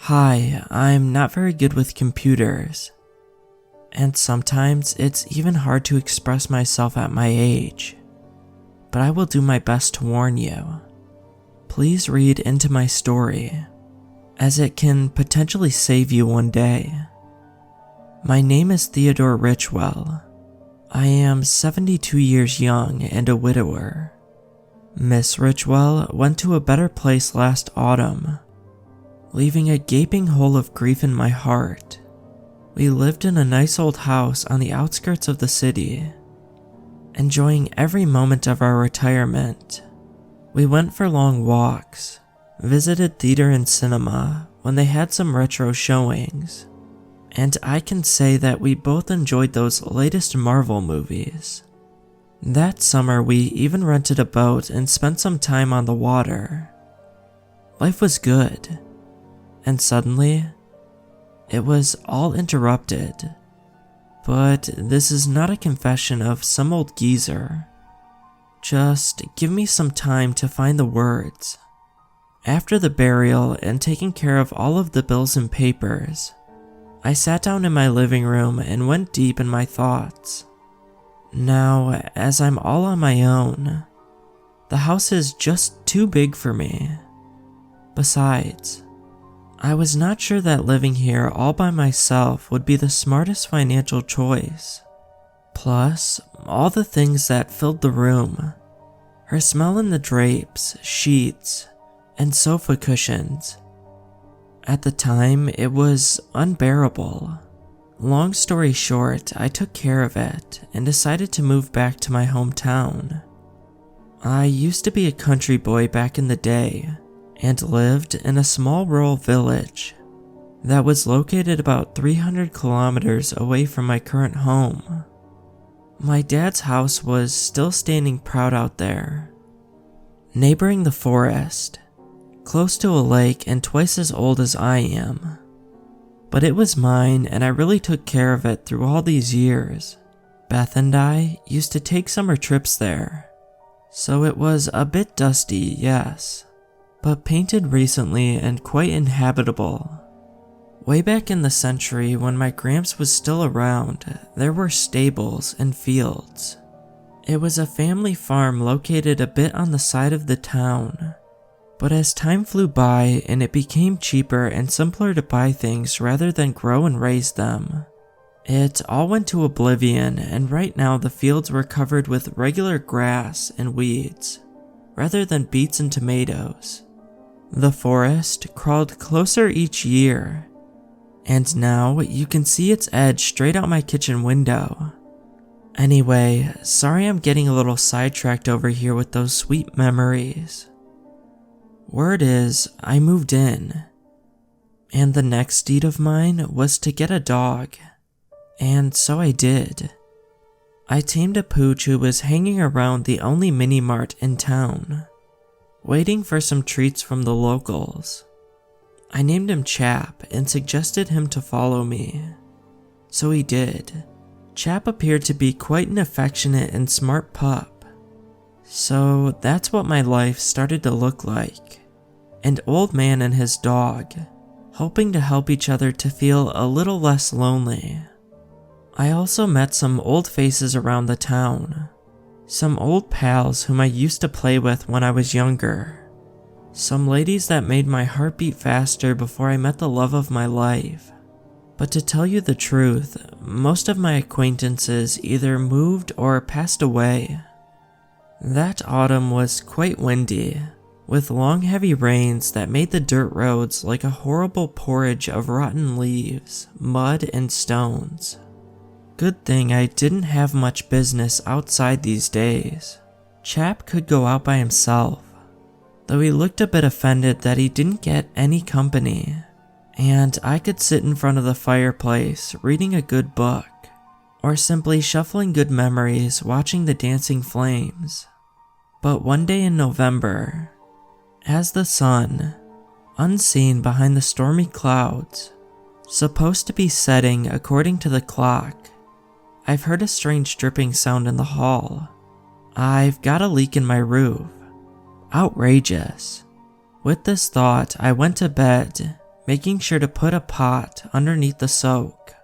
Hi, I'm not very good with computers, and sometimes it's even hard to express myself at my age, but I will do my best to warn you. Please read into my story, as it can potentially save you one day. My name is Theodore Richwell. I am 72 years young and a widower. Miss Richwell went to a better place last autumn, leaving a gaping hole of grief in my heart. We lived in a nice old house on the outskirts of the city, enjoying every moment of our retirement. We went for long walks, visited theater and cinema when they had some retro showings, and I can say that we both enjoyed those latest Marvel movies. That summer we even rented a boat and spent some time on the water. Life was good, and suddenly, it was all interrupted. But this is not a confession of some old geezer. Just give me some time to find the words. After the burial and taking care of all of the bills and papers, I sat down in my living room and went deep in my thoughts. Now, as I'm all on my own, the house is just too big for me. Besides, I was not sure that living here all by myself would be the smartest financial choice. Plus, all the things that filled the room, her smell in the drapes, sheets, and sofa cushions. At the time, it was unbearable. Long story short, I took care of it and decided to move back to my hometown. I used to be a country boy back in the day, and lived in a small rural village that was located about 300 kilometers away from my current home. My dad's house was still standing proud out there, neighboring the forest, close to a lake and twice as old as I am. But it was mine and I really took care of it through all these years. Beth and I used to take summer trips there, so it was a bit dusty, yes, but painted recently and quite inhabitable. Way back in the century when my gramps was still around, there were stables and fields. It was a family farm located a bit on the side of the town, but as time flew by and it became cheaper and simpler to buy things rather than grow and raise them, it all went to oblivion, and right now the fields were covered with regular grass and weeds, rather than beets and tomatoes. The forest crawled closer each year, and now you can see its edge straight out my kitchen window. Anyway, sorry I'm getting a little sidetracked over here with those sweet memories. Word is, I moved in, and the next deed of mine was to get a dog, and so I did. I tamed a pooch who was hanging around the only mini-mart in town, waiting for some treats from the locals. I named him Chap and suggested him to follow me, so he did. Chap appeared to be quite an affectionate and smart pup, so that's what my life started to look like. An old man and his dog, hoping to help each other to feel a little less lonely. I also met some old faces around the town, some old pals whom I used to play with when I was younger, some ladies that made my heart beat faster before I met the love of my life. But to tell you the truth, most of my acquaintances either moved or passed away. That autumn was quite windy, with long heavy rains that made the dirt roads like a horrible porridge of rotten leaves, mud, and stones. Good thing I didn't have much business outside these days. Chap could go out by himself, though he looked a bit offended that he didn't get any company, and I could sit in front of the fireplace reading a good book, or simply shuffling good memories watching the dancing flames. But one day in November, as the sun, unseen behind the stormy clouds, supposed to be setting according to the clock, I've heard a strange dripping sound in the hall. I've got a leak in my roof. Outrageous. With this thought, I went to bed, making sure to put a pot underneath the soak.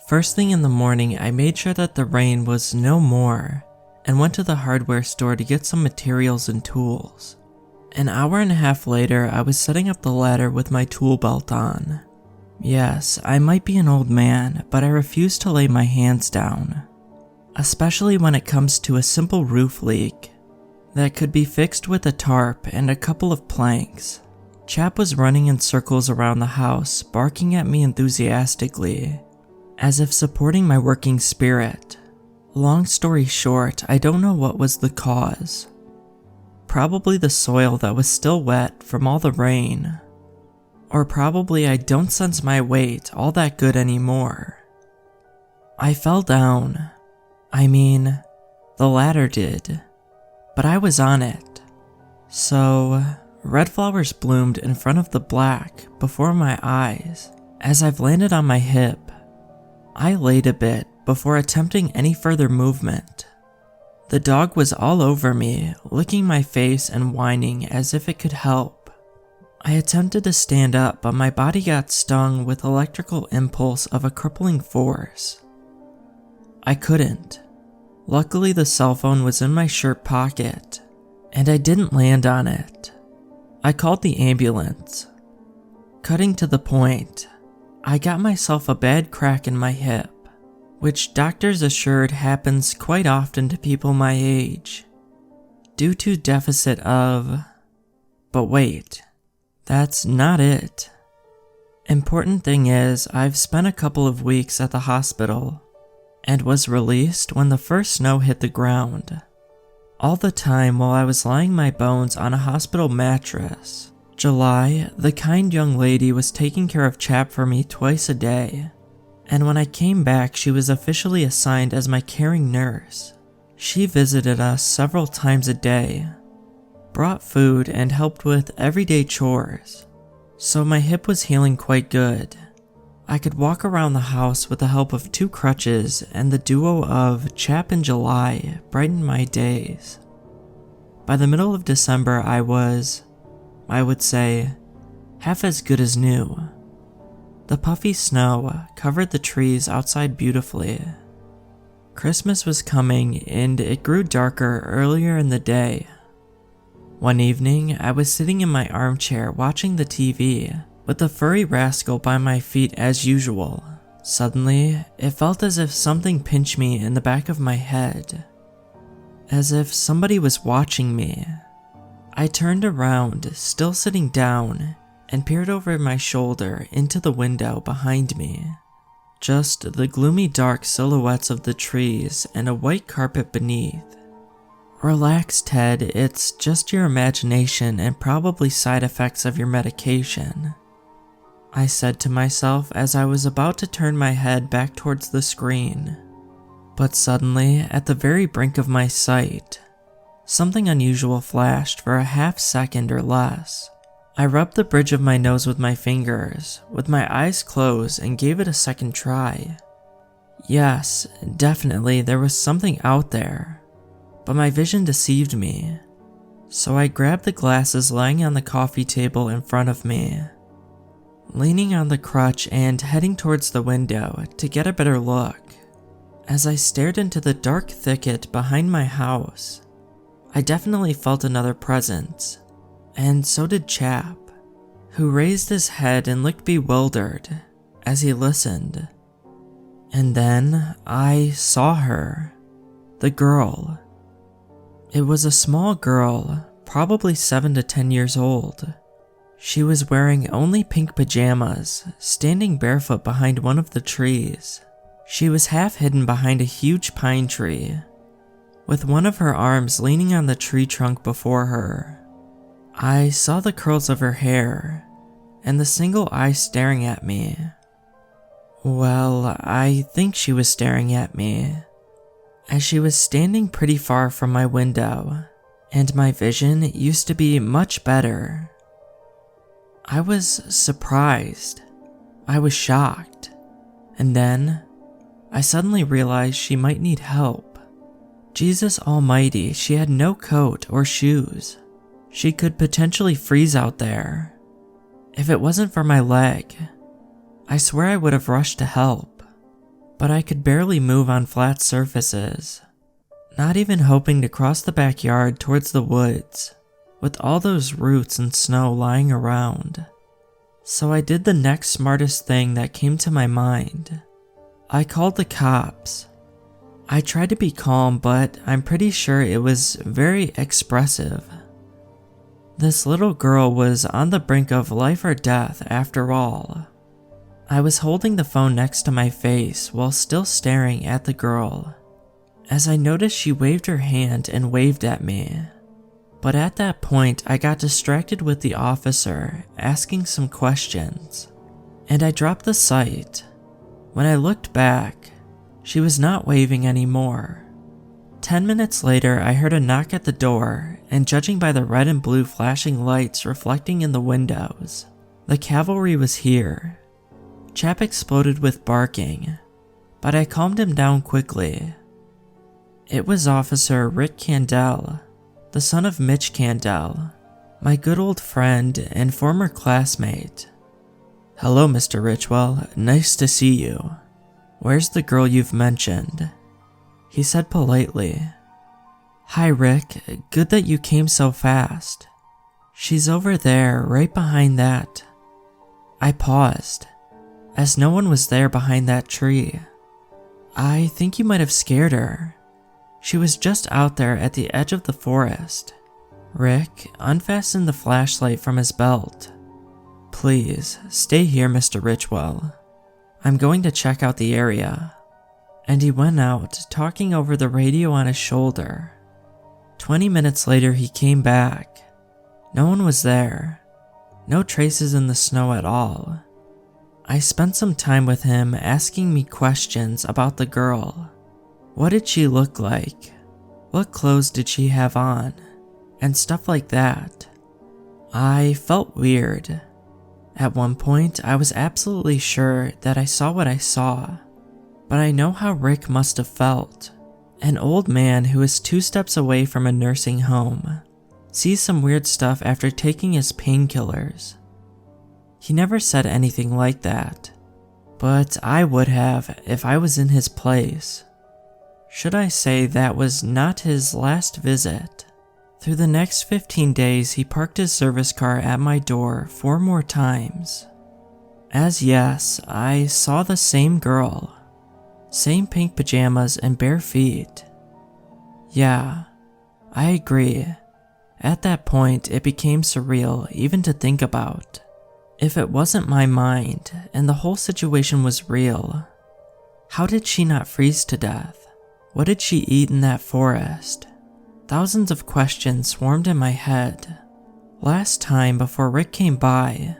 First thing in the morning, I made sure that the rain was no more and went to the hardware store to get some materials and tools. An hour and a half later, I was setting up the ladder with my tool belt on. Yes, I might be an old man, but I refuse to lay my hands down, especially when it comes to a simple roof leak that could be fixed with a tarp and a couple of planks. Chap was running in circles around the house, barking at me enthusiastically, as if supporting my working spirit. Long story short, I don't know what was the cause. Probably the soil that was still wet from all the rain. Or probably I don't sense my weight all that good anymore. I fell down. I mean, the ladder did, but I was on it. So, red flowers bloomed in front of the black before my eyes as I've landed on my hip. I laid a bit before attempting any further movement. The dog was all over me, licking my face and whining as if it could help. I attempted to stand up, but my body got stung with electrical impulse of a crippling force. I couldn't. Luckily, the cell phone was in my shirt pocket, and I didn't land on it. I called the ambulance. Cutting to the point, I got myself a bad crack in my hip, which doctors assured happens quite often to people my age, due to deficit of... But wait, that's not it. Important thing is, I've spent a couple of weeks at the hospital, and was released when the first snow hit the ground. All the time while I was lying my bones on a hospital mattress. July, the kind young lady was taking care of Chap for me twice a day. And when I came back, she was officially assigned as my caring nurse. She visited us several times a day, brought food, and helped with everyday chores. So my hip was healing quite good. I could walk around the house with the help of 2 crutches, and the duo of Chap and July brightened my days. By the middle of December, I was, I would say, half as good as new. The puffy snow covered the trees outside beautifully. Christmas was coming, and it grew darker earlier in the day. One evening, I was sitting in my armchair watching the TV, with the furry rascal by my feet as usual. Suddenly, it felt as if something pinched me in the back of my head, as if somebody was watching me. I turned around, still sitting down, and peered over my shoulder into the window behind me. Just the gloomy dark silhouettes of the trees and a white carpet beneath. Relax, Ted, it's just your imagination and probably side effects of your medication, I said to myself as I was about to turn my head back towards the screen. But suddenly, at the very brink of my sight, something unusual flashed for a half second or less. I rubbed the bridge of my nose with my fingers, with my eyes closed, and gave it a second try. Yes, definitely there was something out there, but my vision deceived me. So I grabbed the glasses lying on the coffee table in front of me, leaning on the crutch and heading towards the window to get a better look. As I stared into the dark thicket behind my house, I definitely felt another presence. And so did Chap, who raised his head and looked bewildered as he listened. And then I saw her, the girl. It was a small girl, probably 7 to 10 years old. She was wearing only pink pajamas, standing barefoot behind one of the trees. She was half hidden behind a huge pine tree, with one of her arms leaning on the tree trunk before her. I saw the curls of her hair, and the single eye staring at me. Well, I think she was staring at me, as she was standing pretty far from my window, and my vision used to be much better. I was surprised. I was shocked. And then, I suddenly realized she might need help. Jesus Almighty, she had no coat or shoes. She could potentially freeze out there. If it wasn't for my leg, I swear I would have rushed to help, but I could barely move on flat surfaces, not even hoping to cross the backyard towards the woods with all those roots and snow lying around. So I did the next smartest thing that came to my mind. I called the cops. I tried to be calm, but I'm pretty sure it was very expressive. This little girl was on the brink of life or death after all. I was holding the phone next to my face while still staring at the girl, as I noticed she waved her hand and waved at me. But at that point, I got distracted with the officer asking some questions, and I dropped the sight. When I looked back, she was not waving anymore. 10 minutes later, I heard a knock at the door, and judging by the red and blue flashing lights reflecting in the windows, the cavalry was here. Chap exploded with barking, but I calmed him down quickly. It was Officer Rick Candell, the son of Mitch Candell, my good old friend and former classmate. "Hello, Mr. Richwell, nice to see you. Where's the girl you've mentioned?" he said politely. "Hi Rick, good that you came so fast. She's over there, right behind that." I paused, as no one was there behind that tree. "I think you might have scared her. She was just out there at the edge of the forest." Rick unfastened the flashlight from his belt. "Please, stay here, Mr. Richwell. I'm going to check out the area." And he went out, talking over the radio on his shoulder. 20 minutes later, he came back. No one was there. No traces in the snow at all. I spent some time with him asking me questions about the girl. What did she look like? What clothes did she have on? And stuff like that. I felt weird. At one point, I was absolutely sure that I saw what I saw. But I know how Rick must have felt. An old man who is 2 steps away from a nursing home sees some weird stuff after taking his painkillers. He never said anything like that, but I would have if I was in his place. Should I say that was not his last visit? Through the next 15 days, he parked his service car at my door 4 more times. As yes, I saw the same girl. Same pink pajamas and bare feet. Yeah, I agree. At that point, it became surreal even to think about. If it wasn't my mind and the whole situation was real, how did she not freeze to death? What did she eat in that forest? Thousands of questions swarmed in my head. Last time before Rick came by,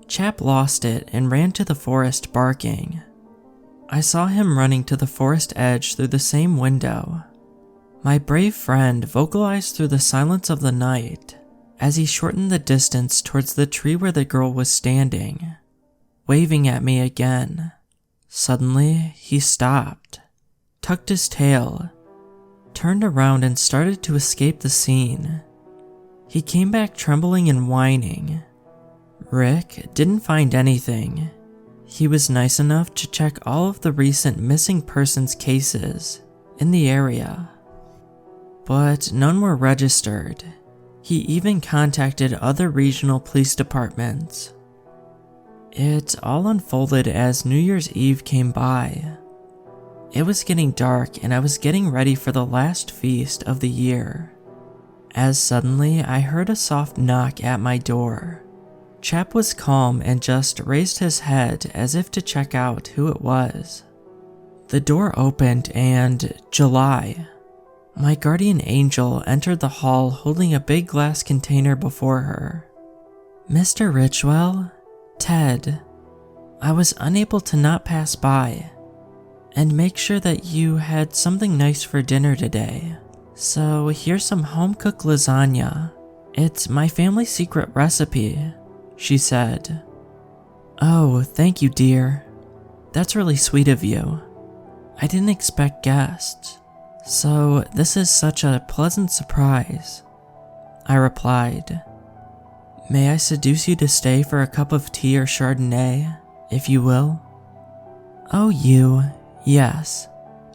Chap lost it and ran to the forest barking. I saw him running to the forest edge through the same window. My brave friend vocalized through the silence of the night as he shortened the distance towards the tree where the girl was standing, waving at me again. Suddenly, he stopped, tucked his tail, turned around and started to escape the scene. He came back trembling and whining. Rick didn't find anything. He was nice enough to check all of the recent missing persons cases in the area, but none were registered. He even contacted other regional police departments. It all unfolded as New Year's Eve came by. It was getting dark and I was getting ready for the last feast of the year, as suddenly I heard a soft knock at my door. Chap was calm and just raised his head as if to check out who it was. The door opened and July, my guardian angel, entered the hall holding a big glass container before her. "Mr. Richwell, Ted, I was unable to not pass by and make sure that you had something nice for dinner today. So here's some home-cooked lasagna. It's my family secret recipe," she said. "Oh, thank you, dear. That's really sweet of you. I didn't expect guests, so this is such a pleasant surprise," I replied. May I seduce you to stay for a cup of tea or Chardonnay, if you will? Oh, yes.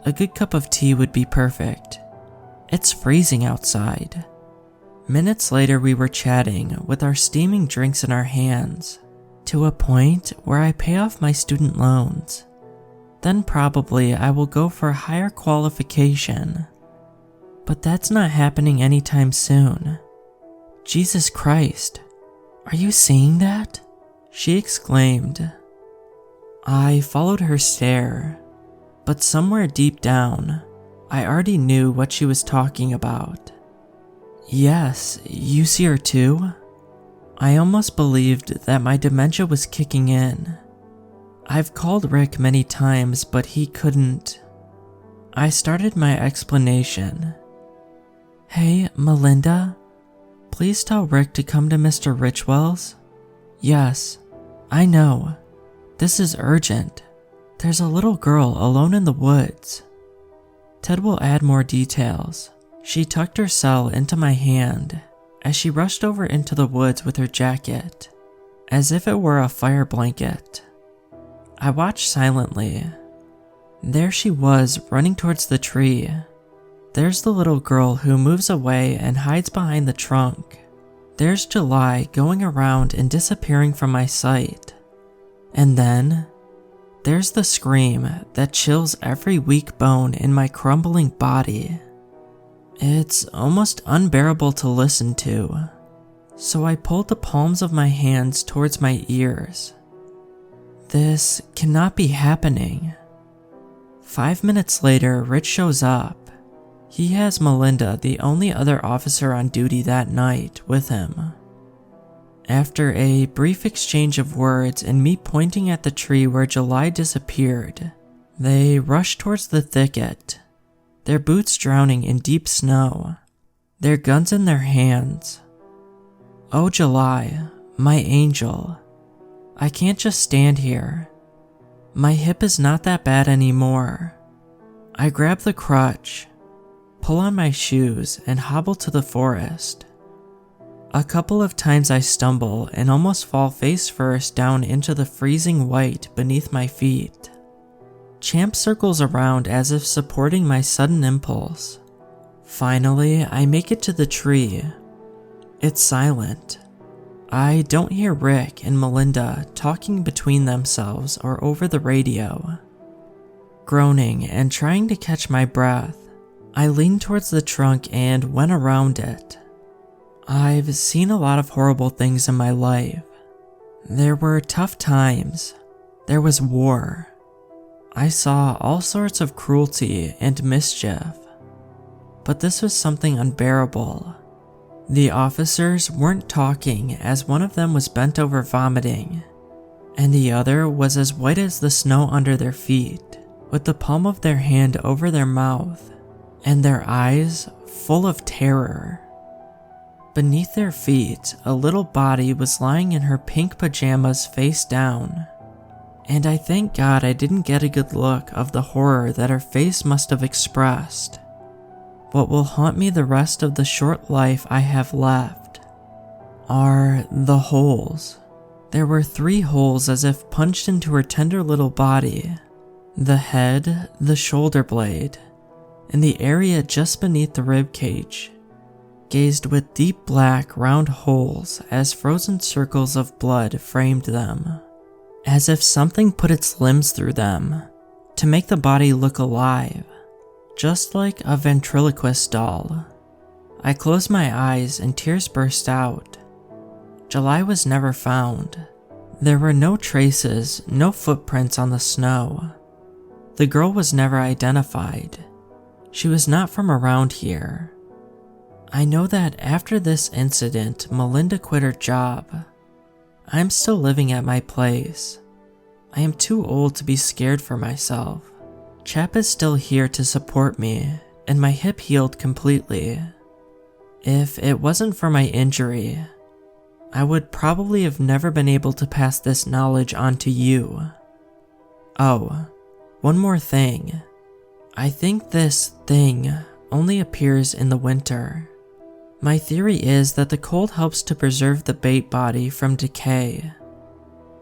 A good cup of tea would be perfect. It's freezing outside. Minutes later, we were chatting with our steaming drinks in our hands, to a point where I pay off my student loans. Then probably I will go for a higher qualification. But that's not happening anytime soon. Jesus Christ, are you seeing that? She exclaimed. I followed her stare, but somewhere deep down, I already knew what she was talking about. Yes, you see her too? I almost believed that my dementia was kicking in. I've called Rick many times, but he couldn't. I started my explanation. Hey, Melinda, please tell Rick to come to Mr. Richwell's. Yes, I know. This is urgent. There's a little girl alone in the woods. Ted will add more details. She tucked her cell into my hand as she rushed over into the woods with her jacket, as if it were a fire blanket. I watched silently. There she was, running towards the tree. There's the little girl who moves away and hides behind the trunk. There's July going around and disappearing from my sight. And then, there's the scream that chills every weak bone in my crumbling body. It's almost unbearable to listen to, so I pulled the palms of my hands towards my ears. This cannot be happening. 5 minutes later, Rich shows up. He has Melinda, the only other officer on duty that night, with him. After a brief exchange of words and me pointing at the tree where July disappeared, they rush towards the thicket, their boots drowning in deep snow, their guns in their hands. Oh, July, my angel. I can't just stand here. My hip is not that bad anymore. I grab the crutch, pull on my shoes, and hobble to the forest. A couple of times I stumble and almost fall face first down into the freezing white beneath my feet. Champ circles around as if supporting my sudden impulse. Finally, I make it to the tree. It's silent. I don't hear Rick and Melinda talking between themselves or over the radio. Groaning and trying to catch my breath, I leaned towards the trunk and went around it. I've seen a lot of horrible things in my life. There were tough times. There was war. I saw all sorts of cruelty and mischief. But this was something unbearable. The officers weren't talking as one of them was bent over vomiting, and the other was as white as the snow under their feet, with the palm of their hand over their mouth, and their eyes full of terror. Beneath their feet, a little body was lying in her pink pajamas face down, and I thank God I didn't get a good look of the horror that her face must have expressed. What will haunt me the rest of the short life I have left are the holes. There were 3 holes as if punched into her tender little body. The head, the shoulder blade, and the area just beneath the rib cage, gazed with deep black round holes as frozen circles of blood framed them, as if something put its limbs through them to make the body look alive, just like a ventriloquist doll. I closed my eyes and tears burst out. July was never found. There were no traces, no footprints on the snow. The girl was never identified. She was not from around here. I know that after this incident, Melinda quit her job. I'm still living at my place. I am too old to be scared for myself. Chap is still here to support me, and my hip healed completely. If it wasn't for my injury, I would probably have never been able to pass this knowledge on to you. Oh, one more thing. I think this thing only appears in the winter. My theory is that the cold helps to preserve the bait body from decay.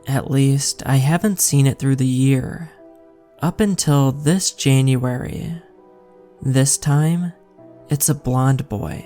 At least, I haven't seen it through the year. Up until this January. This time, it's a blonde boy.